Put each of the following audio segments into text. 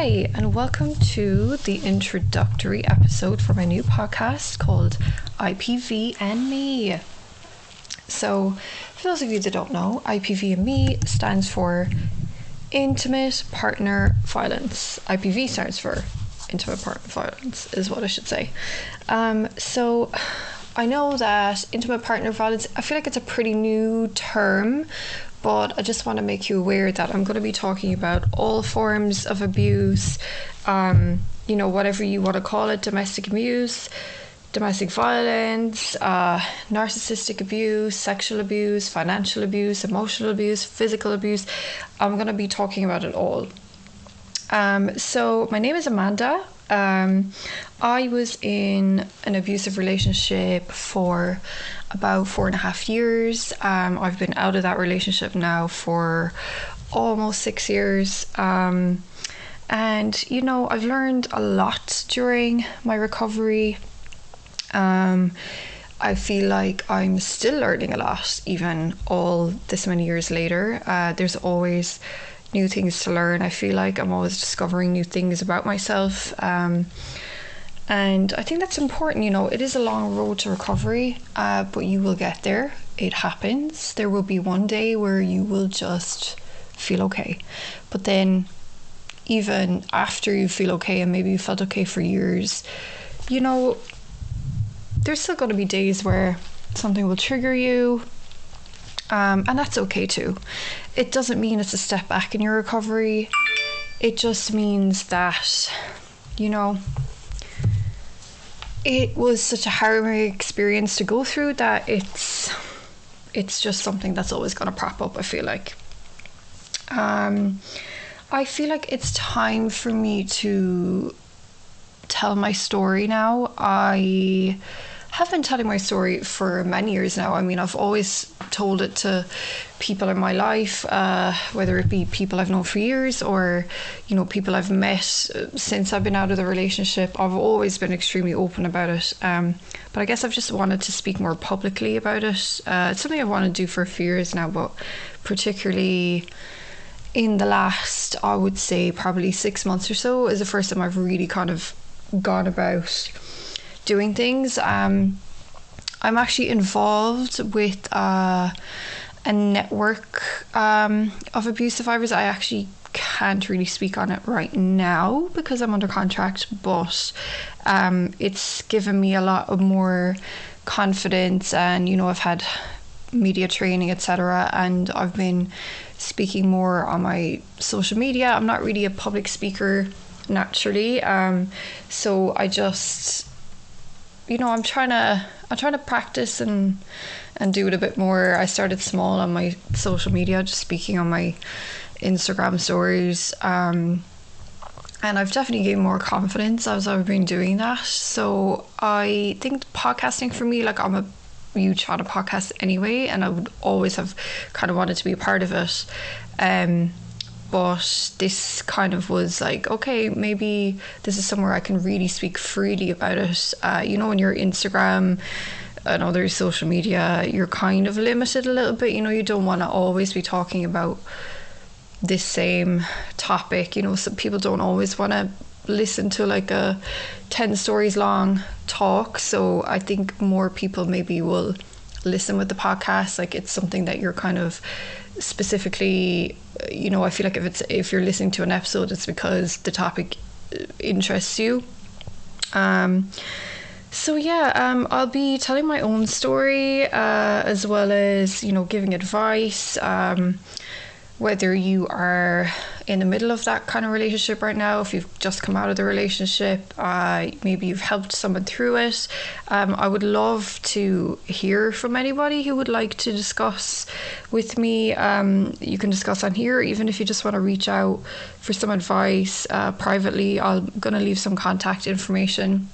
Hi, and welcome to the introductory episode for my new podcast called IPV and Me. So, for those of you that don't know, IPV and Me stands for Intimate Partner Violence. IPV stands for Intimate Partner Violence, is what I should say. So, I know that intimate partner violence, I feel like it's a pretty new term, but I just want to make you aware that I'm going to be talking about all forms of abuse, whatever you want to call it: domestic abuse, domestic violence, narcissistic abuse, sexual abuse, financial abuse, emotional abuse, physical abuse. I'm going to be talking about it all. So my name is Amanda. I was in an abusive relationship for about 4.5 years. I've been out of that relationship now for almost 6 years. And, I've learned a lot during my recovery. I feel like I'm still learning a lot, even all this many years later. There's always new things to learn. I feel like I'm always discovering new things about myself. And I think that's important. It is a long road to recovery, but you will get there. It happens. There will be one day where you will just feel okay. But then even after you feel okay, and maybe you felt okay for years, there's still going to be days where something will trigger you. And that's okay too. It doesn't mean it's a step back in your recovery. It just means that, it was such a harrowing experience to go through that it's just something that's always going to prop up, I feel like. I feel like it's time for me to tell my story now. I have been telling my story for many years now. I mean, I've always told it to people in my life, whether it be people I've known for years or, people I've met since I've been out of the relationship. I've always been extremely open about it. But I guess I've just wanted to speak more publicly about it. It's something I've wanted to do for a few years now, but particularly in the last, I would say probably 6 months or so, is the first time I've really kind of gone about doing things. I'm actually involved with a network of abuse survivors. I actually can't really speak on it right now because I'm under contract, but it's given me a lot of more confidence, and I've had media training, etc., and I've been speaking more on my social media. I'm not really a public speaker naturally, so I just I'm trying to practice and do it a bit more. I started small on my social media, just speaking on my Instagram stories, and I've definitely gained more confidence as I've been doing that. So I think podcasting for me, like, I'm a huge fan of podcasts anyway, and I would always have kind of wanted to be a part of it. But this kind of was like, okay, maybe this is somewhere I can really speak freely about it. When you're Instagram and other social media, you're kind of limited a little bit. You don't want to always be talking about this same topic. Some people don't always want to listen to like a 10 stories long talk. So I think more people maybe will listen with the podcast. Like, it's something that you're kind of specifically, I feel like if you're listening to an episode, it's because the topic interests you. I'll be telling my own story, as well as giving advice, whether you are in the middle of that kind of relationship right now, if you've just come out of the relationship, maybe you've helped someone through it. I would love to hear from anybody who would like to discuss with me. You can discuss on here, even if you just want to reach out for some advice privately. I'm going to leave some contact information.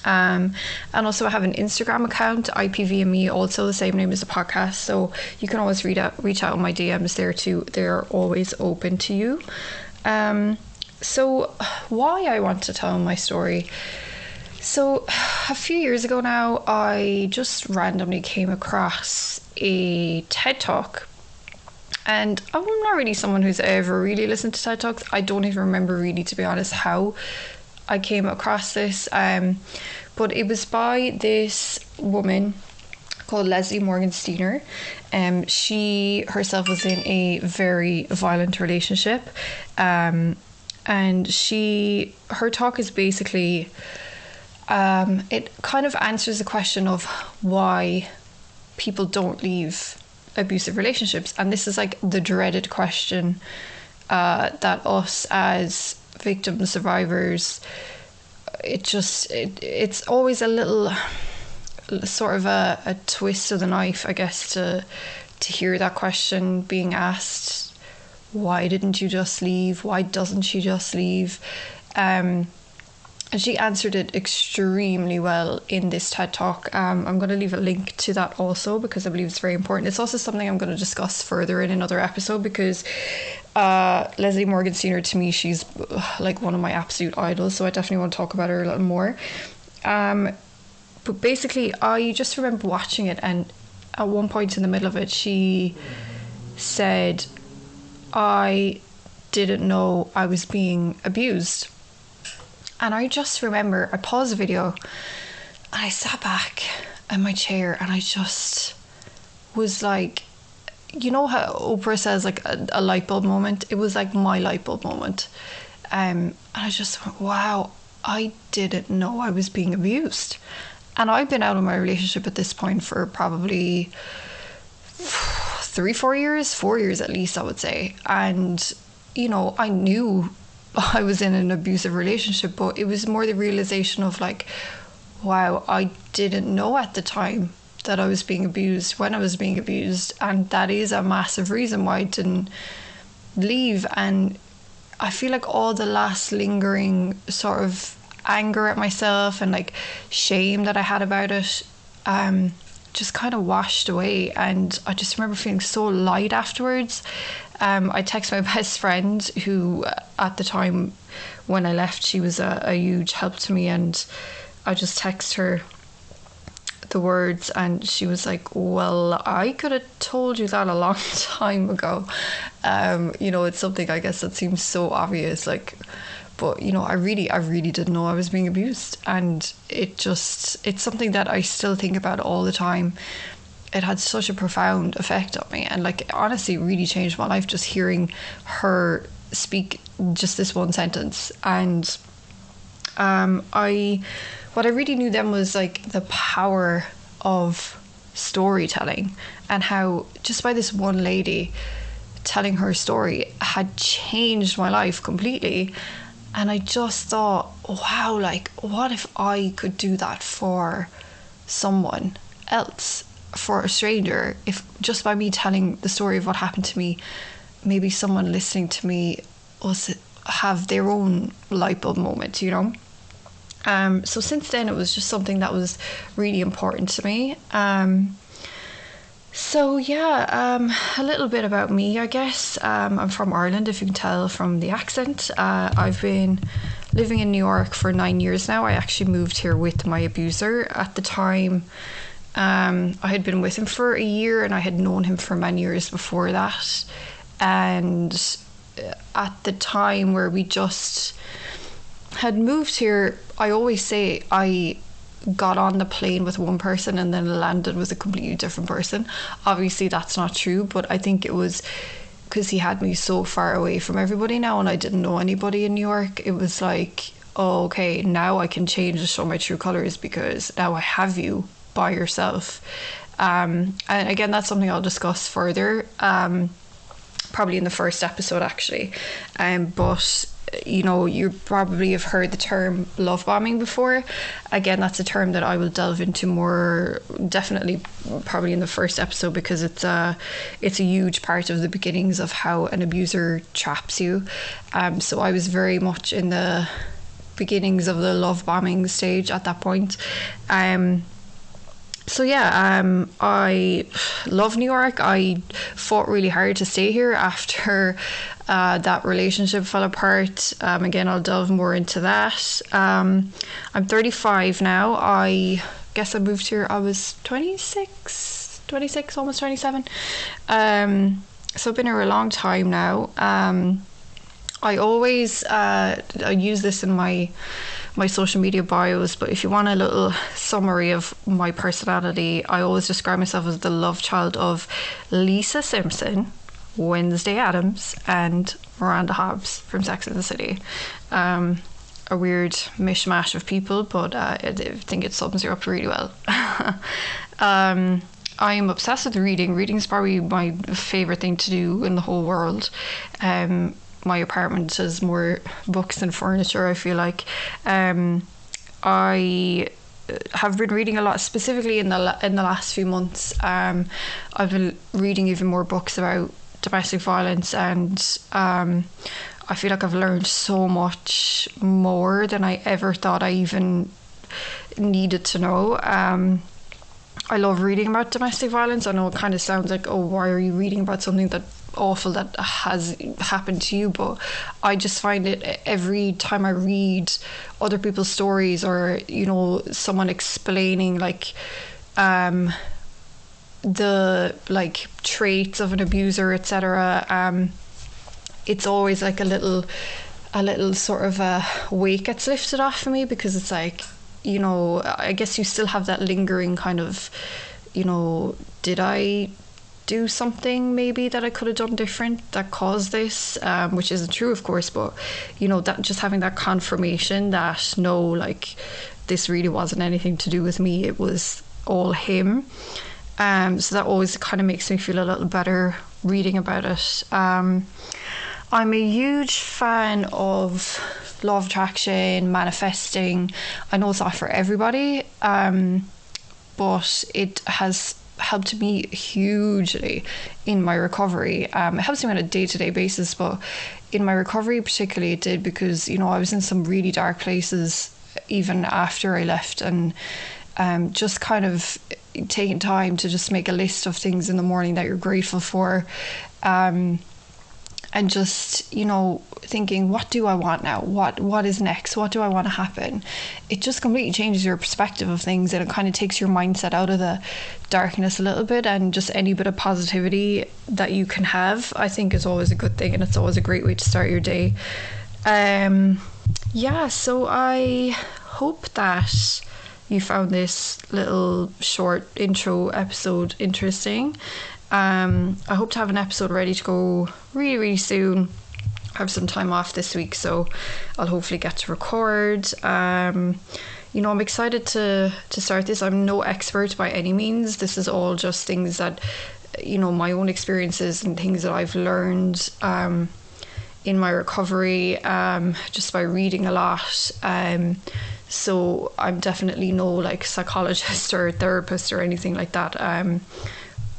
And also I have an Instagram account, IPV and Me, also the same name as the podcast, so you can always reach out on my DMs there too. They're always open to you. So why I want to tell my story. So a few years ago now, I just randomly came across a TED Talk And I'm not really someone who's ever really listened to TED Talks. I don't even remember really, to be honest, how I came across this. But it was by this woman called Leslie Morgan-Steiner. She herself was in a very violent relationship. And her talk is basically, it kind of answers the question of why people don't leave abusive relationships. And this is like the dreaded question that us as victims, survivors, it's always a little sort of a twist of the knife, I guess, to hear that question being asked. Why didn't you just leave? Why doesn't she just leave? And she answered it extremely well in this TED Talk. I'm going to leave a link to that also because I believe it's very important. It's also something I'm going to discuss further in another episode because Leslie Morgan-Steiner, to me, she's like one of my absolute idols. So I definitely want to talk about her a little more. But basically, I just remember watching it, and at one point in the middle of it, she said, I didn't know I was being abused. And I just remember, I paused the video and I sat back in my chair and I just was like, you know how Oprah says like a light bulb moment? It was like my light bulb moment. And I just went, wow, I didn't know I was being abused. And I've been out of my relationship at this point for probably 4 years at least, I would say. And, you know, I knew I was in an abusive relationship, but it was more the realization of like, wow, I didn't know at the time that I was being abused when I was being abused. And that is a massive reason why I didn't leave. And I feel like all the last lingering sort of anger at myself and like shame that I had about it just kind of washed away. And I just remember feeling so light afterwards. I texted my best friend, who at the time when I left, she was a huge help to me, and I just texted her the words and she was like, well, I could have told you that a long time ago. You know, it's something I guess that seems so obvious, like, but you know, I really didn't know I was being abused. And it's something that I still think about all the time. It had such a profound effect on me, and like honestly really changed my life, just hearing her speak just this one sentence. And what I really knew then was like the power of storytelling, and how just by this one lady telling her story had changed my life completely. And I just thought, wow, like what if I could do that for someone else, for a stranger? If just by me telling the story of what happened to me, maybe someone listening to me was have their own light bulb moment, you know. So since then, it was just something that was really important to me. So yeah, a little bit about me, I guess. I'm from Ireland, if you can tell from the accent. I've been living in New York for 9 years now. I actually moved here with my abuser. At the time, I had been with him for a year, and I had known him for many years before that. And at the time where we just had moved here, I always say I got on the plane with one person and then landed with a completely different person. Obviously that's not true, but I think it was because he had me so far away from everybody now, and I didn't know anybody in New York. It was like, oh, okay, now I can change and show my true colours because now I have you by yourself. And again, that's something I'll discuss further, probably in the first episode actually. But you know, you probably have heard the term love bombing before. Again, that's a term that I will delve into more, definitely probably in the first episode, because it's a huge part of the beginnings of how an abuser traps you. So I was very much in the beginnings of the love bombing stage at that point. So yeah, I love New York. I fought really hard to stay here after that relationship fell apart. Again, I'll delve more into that. I'm 35 now. I guess I moved here, I was 26, almost 27. So I've been here a long time now. I always I use this in my social media bios, but if you want a little summary of my personality, I always describe myself as the love child of Lisa Simpson, Wednesday Addams, and Miranda Hobbs from Sex and the City. A weird mishmash of people, but I think it sums her up really well. I'm obsessed with reading. Reading is probably my favourite thing to do in the whole world. My apartment has more books than furniture, I feel like. I have been reading a lot, specifically in the last few months. I've been reading even more books about domestic violence, and I feel like I've learned so much more than I ever thought I even needed to know. I love reading about domestic violence. I know it kind of sounds like, oh, why are you reading about something that awful that has happened to you? But I just find it, every time I read other people's stories, or someone explaining like the like traits of an abuser, etc., it's always like a little sort of a weight gets lifted off of me, because it's like, I guess you still have that lingering kind of, did I do something maybe that I could have done different that caused this, which isn't true, of course, but that just having that confirmation that no, like, this really wasn't anything to do with me, it was all him. So that always kind of makes me feel a little better reading about it. I'm a huge fan of law of attraction, manifesting. I know it's not for everybody, but it has helped me hugely in my recovery. It helps me on a day-to-day basis, but in my recovery particularly it did, because I was in some really dark places even after I left, and just kind of taking time to just make a list of things in the morning that you're grateful for, and just thinking, what do I want now, what is next, what do I want to happen. It just completely changes your perspective of things, and it kind of takes your mindset out of the darkness a little bit, and just any bit of positivity that you can have, I think, is always a good thing, and it's always a great way to start your day. So I hope that you found this little short intro episode interesting. I hope to have an episode ready to go really, really soon. I have some time off this week, so I'll hopefully get to record. I'm excited to start this. I'm no expert by any means. This is all just things that, my own experiences and things that I've learned in my recovery, just by reading a lot. So I'm definitely no like psychologist or therapist or anything like that.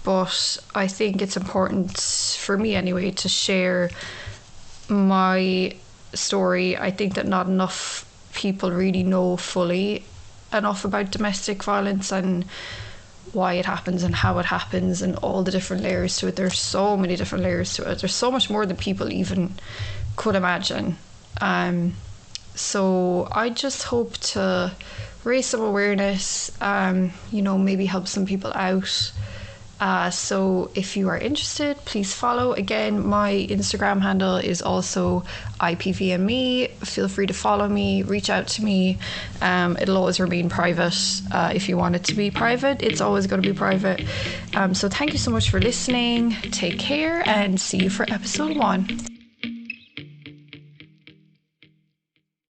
But I think it's important for me anyway to share my story. I think that not enough people really know fully enough about domestic violence and why it happens and how it happens and all the different layers to it. There's so many different layers to it. There's so much more than people even could imagine. So I just hope to raise some awareness, maybe help some people out. So if you are interested, please follow. Again, my Instagram handle is also IPV and Me. Feel free to follow me, reach out to me. It'll always remain private. If you want it to be private, it's always going to be private. So thank you so much for listening. Take care and see you for episode 1.